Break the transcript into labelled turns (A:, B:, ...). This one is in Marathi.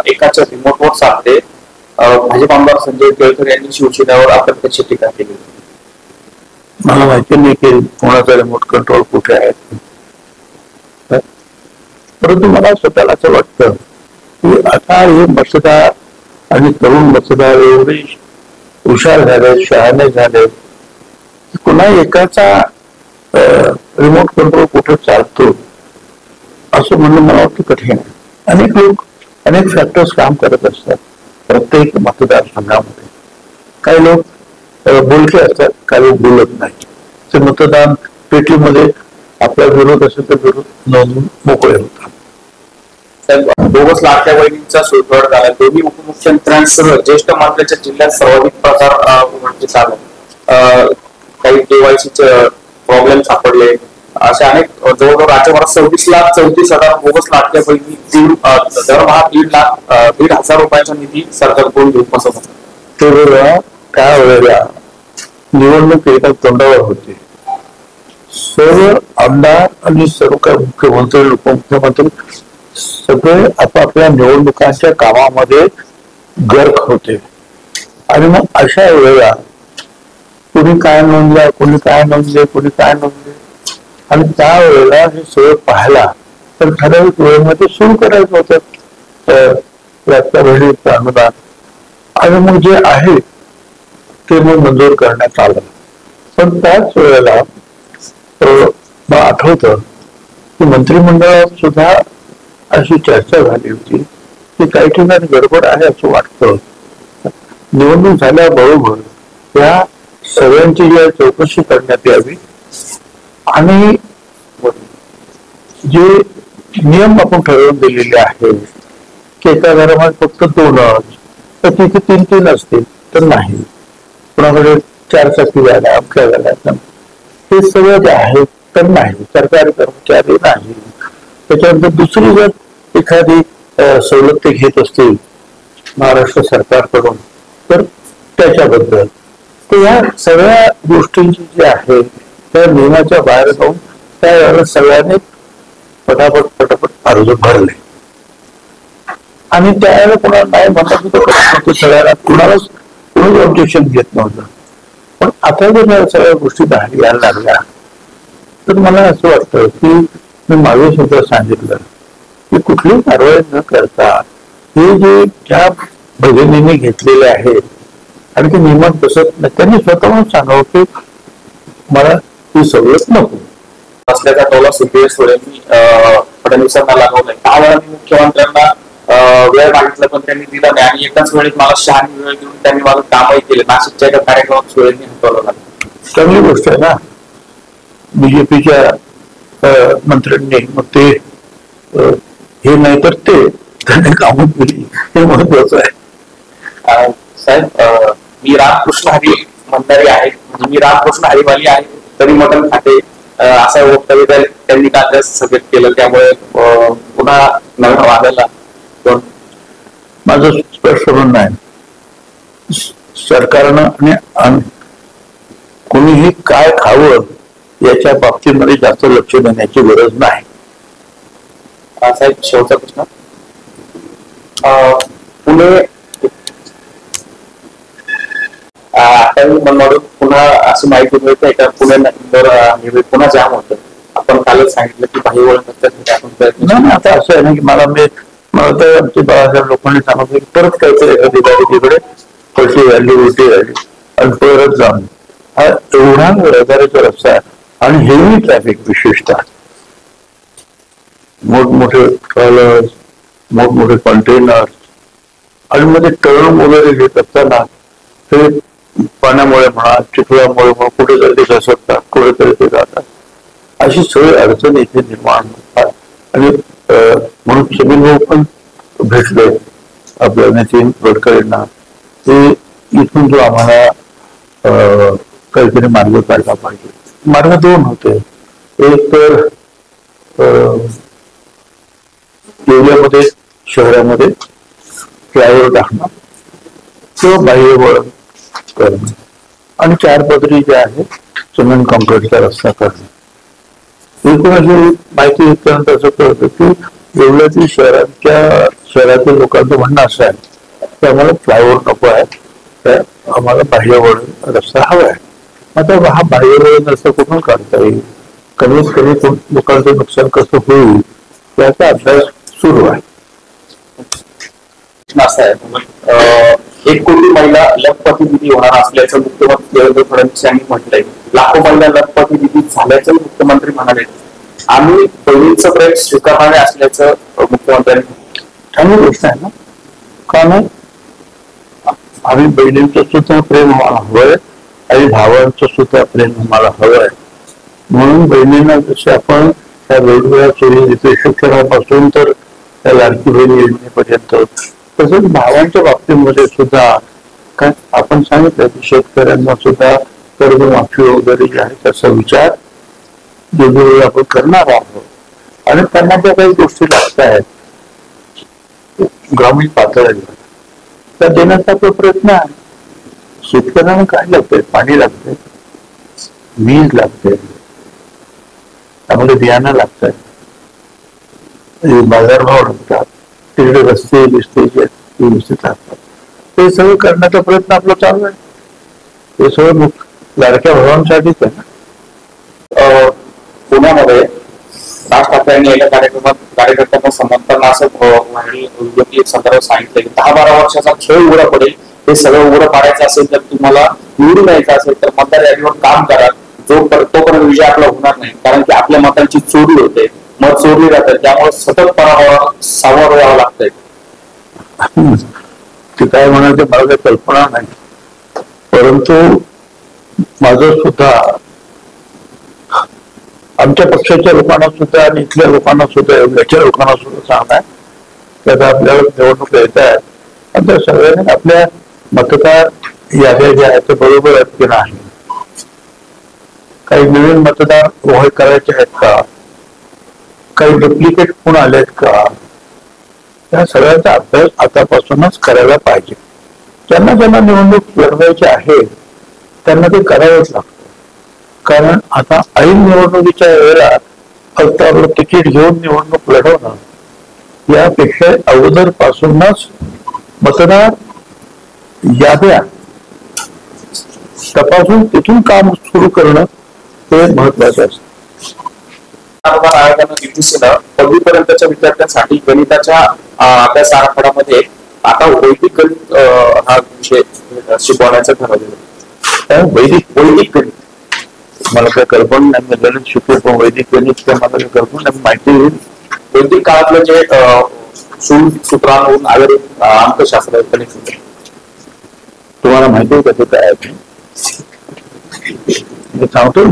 A: एकाच्या रिमोटवर साधते. भाजप आमदार संजय केळकर यांनी शिवसेनेवर अप्रत्यक्ष टीका केली.
B: मला माहिती नाही की कोणाचा रिमोट कंट्रोल कुठे आहे, परंतु मला स्वतःला असं वाटतं की आता हे मतदार आणि तरुण मतदार एवढे हुशार झाले, शहाणे झाले, कुणा एकाचा रिमोट कंट्रोल कुठे चालतो असं म्हणणं मला वाटतं कठीण आहे. अनेक लोक अनेक फॅक्टर्स काम करत असतात प्रत्येक मतदारसंघामध्ये. काही लोक बोलके असतात, काही लोक बोलत नाही. ते मतदान पेटीमध्ये आपला विरोध असेल तर विरोध नोंदवून मोकळे होतात.
A: बोगस लाडक्या बहिणींचा सुळसुळाट झाला. दोन्ही उपमुख्यमंत्र्यांसह ज्येष्ठ मंत्र्यांच्या जिल्ह्यात सर्वाधिक प्रकार उघडकीस आले. काही केवायसीचे प्रॉब्लेम सापडले. अशा अनेक जवळजवळ राज्यभरात 26,34,000 बोगस लाडक्या बहिणी दरमहा 1,50,000 रुपयांचा निधी सरकारकडून घेऊन बसत होता.
B: त्यावेळेला त्यावेळेला निवडणूक एका तोंडावर होती. सर्व आमदार आणि सर्व काही मुख्यमंत्री उपमुख्यमंत्री सगळे आपापल्या निवडणुकांच्या कामामध्ये गर्क होते. आणि मग अशा वेळेला कोणी काय नोंदलं, कोणी काय नोंदले, कोणी काय नोंदले, आणि त्यावेळेला हे सगळं पाहायला तर ठराविक वेळेमध्ये सुरू करायचं होतं लाडक्या बहिणीचं अनुदान. आणि मग जे आहे ते मग मंजूर करण्यात आलं. पण त्याच वेळेला मला आठवतं की मंत्रिमंडळात सुद्धा अशी चर्चा झाली होती की काही ठिकाणी गडबड आहे असं वाटतं. निवडणूक झाल्याबरोबर त्या सगळ्यांची जी चौकशी करण्यात यावी आणि जे नियम आपण ठरवून दिलेले आहेत की एका घरामध्ये फक्त 2च, तर तिथे 3-3 असतील तर नाही, कोणाकडे 4 चाकी झाल्या, अमक्या झाल्या, हे सगळं जे आहे तर नाही, सरकारी कर्मचारी नाही. त्याच्यानंतर दुसरी जर एखादी सवलत ते घेत असतील महाराष्ट्र सरकारकडून तर त्याच्याबद्दल, तर या सगळ्या गोष्टींची जी आहे त्या नियमाच्या बाहेर जाऊन त्यावेळेला सगळ्यांनी पटापट अर्ज भरले. आणि त्यावेळेला कोणाला नाही म्हणतात सगळ्यांना कुणालाच कोणीच ऑब्जेक्शन घेत नव्हतं. पण आता जर या सगळ्या गोष्टी बाहेर यायला लागल्या तर मला असं वाटतं की मी मागे सुद्धा सांगितलं की कुठलीही कारवाई न करता हे जे ज्या भगिनीने घेतलेले आहेत आणि ते नियमात बसत नाही, त्यांनी स्वतःहून सांगावं की मला ही सवलत नको
A: असल्याचा टोला सुप्रिया सुळेंनी फडणवीसांना लागवलाय. 6 वेळा मी मुख्यमंत्र्यांना वेळ मागितला पण त्यांनी दिला नाही आणि एकाच वेळेत मला शहाणी वेळ देऊन त्यांनी माझं कामही केले. नाशिकच्या एका कार्यक्रमात सुळेंनी हटवलं.
B: चांगली गोष्ट आहे ना. बीजेपीच्या मंत्र्यांनी मग ते हे नाही तर ते त्यांनी कामं केली, हे महत्वाचं आहे.
A: साहेब, मी रामकृष्ण हरी म्हणणारी आहे, म्हणजे मी रामकृष्ण हरिवाली आहे तरी मटण खाते असं वक्तव्य त्यांनी काल सभेत केलं. त्यामुळे पुन्हा नवीन वाढायला
B: माझं स्पष्ट म्हणणं आहे, सरकारनं आणि कोणीही काय खावं याच्या बाबतीमध्ये जास्त लक्ष देण्याची गरज नाही.
A: साहेब, शेवटचा प्रश्न. पुणे आता मनमाडून पुन्हा अशी माहिती मिळते का पुणे पुन्हा जाम होतं. आपण कालच सांगितलं की बाह्य वळण
B: आपण आता असं आहे ना की मला तर आमचे बाळासाहेब लोकांनी सांगितलं की परत काहीतरी एखादी गाडी तिकडे पलटी झाली, उलटी झाली आणि परत जाऊन हा एवढा रहदारीचा रस्ता आहे आणि हेवी ट्रॅफिक, विशेषतः मोठमोठे ट्रॉलर्स, मोठमोठे कंटेनर्स आणि मध्ये टर्न वगैरे घेत असताना ते पाण्यामुळे म्हणा, चिखलामुळे म्हणा कुठेतरी ते घसरतात, कुठेतरी ते जातात. अशी सगळी अडचण इथे निर्माण होतात. आणि म्हणून सगळे पण भेटले आपल्या नितीन गडकरींना ते इथून जो आम्हाला काहीतरी मार्ग काढला पाहिजे. मार्ग 2 होते. एक तर एरियामध्ये शहरामध्ये फ्लायओव्हर टाकणं किंवा बाह्य वळण करणं आणि 4 पदरी जे आहे सिमेंट कॉन्क्रीटचा रस्ता करणं. एकूण अशी माहिती घेतल्यानंतर असं कळतं की येवल्यातील शहरातील लोकांचं म्हणणं असं आहे की आम्हाला फ्लायओव्हर नको आहे, तर आम्हाला बाह्यवळण रस्ता हवा आहे. आता हा बाह्यवळण रस्ता कुठून काढता येईल, कमीत कमी लोकांचं नुकसान कसं होईल याचा अभ्यास सुरू आहे.
A: असा आहे, 1 कोटी महिला लखपती दिदी होणार असल्याचं मुख्यमंत्री देवेंद्र फडणवीस यांनी म्हटलंय. लाखो महिला लखपती दिदी झाल्याचं मुख्यमंत्री म्हणाले. आम्ही बहिणीचं प्रेम स्वीकारणारे असल्याचं मुख्यमंत्र्यांनी.
B: चांगली गोष्ट आहे ना, का नाही? आम्ही बहिणींचं सुद्धा प्रेम आम्हाला हवंय आणि भावांचं सुद्धा प्रेम आम्हाला हवंय. म्हणून बहिणींना जसे आपण त्या वेगवेगळ्या सोयी देतो, शिक्षणापासून तर त्या लाडकी बहीण योजनेपर्यंत, तसंच भावांच्या बाबतीमध्ये सुद्धा काय आपण सांगितलं की शेतकऱ्यांना सुद्धा कर्जमाफी वगैरे जे आहे त्याचा विचार वेगवेगळे आपण करणार आहोत. आणि त्यांना ज्या काही गोष्टी लागत आहेत ग्रामीण पातळीवर त्या देण्याचा आपला प्रयत्न आहे. शेतकऱ्यांना काय लागतंय? पाणी लागतंय, वीज लागते, त्यामध्ये बियाणं लागतंय, बाजारभाव लागतात, तिकडे रस्ते बिस्ते जे व्यवस्थित लागतात, ते सगळं करण्याचा प्रयत्न आपला चालू आहे. हे सगळं लाडक्या भावांसाठीच आहे ना.
A: पुण्यामध्ये राज ठाकरेंनी एका कार्यकर्त्यांना समर्थन असं संदर्भात सांगितलं की 10-12 वर्षाचा खेळ उघडा पडेल. हे सगळं उघडं पाडायचं असेल तर तुम्हाला निवडून यायचं असेल तर मतदार यादीवर काम करा. तोपर्यंत विजय आपला होणार नाही, कारण की आपल्या मतांची चोरी होते, मत चोरली जातात, त्यामुळे सतत पराभवाला सामोरं यावं लागतंय.
B: ते काय म्हणायचं मला काही कल्पना नाही, परंतु माझं सुद्धा आमच्या पक्षाच्या लोकांना सुद्धा आणि इथल्या लोकांना सुद्धा एवढ्याच्या लोकांना सुद्धा सांगणार की आता आपल्याला निवडणूक येत आहेत आणि त्या सगळ्यांनी आपल्या मतदार याद्या ज्या आहेत त्या बरोबर आहेत की नाही, काही नवीन मतदार ओळख करायचे आहेत का, काही डुप्लिकेट कोण आलेत का, या सगळ्यांचा अभ्यास आतापासूनच करायला पाहिजे. ज्यांना ज्यांना निवडणूक लढवायची आहे त्यांना ते करावंच लागतं. कारण आता ऐन निवडणुकीच्या वेळेला फक्त आपलं तिकीट घेऊन निवडणूक लढवणं यापेक्षा अगोदर पासूनच मतदार याद्या तपासून तिथून काम सुरू करणं हे महत्वाचं असतं.
A: आयोगानं DTCनं 10वी पर्यंतच्या विद्यार्थ्यांसाठी गणिताच्या अभ्यास आराखड्यामध्ये आता वैदिक गणित हा विषय शिकवण्याचं ठरवलेलं.
B: वैदिक गणित मला काही कल्पना नाही, मी गणित शिकलो पण वैदिक गणित मला काही कल्पना नाही. माहिती होईल.
A: वैदिक काळातलं जे सूत्रांवरून आधारित अंकशास्त्र गणित
B: तुम्हाला माहिती आहे का ते काय? मी सांगतो.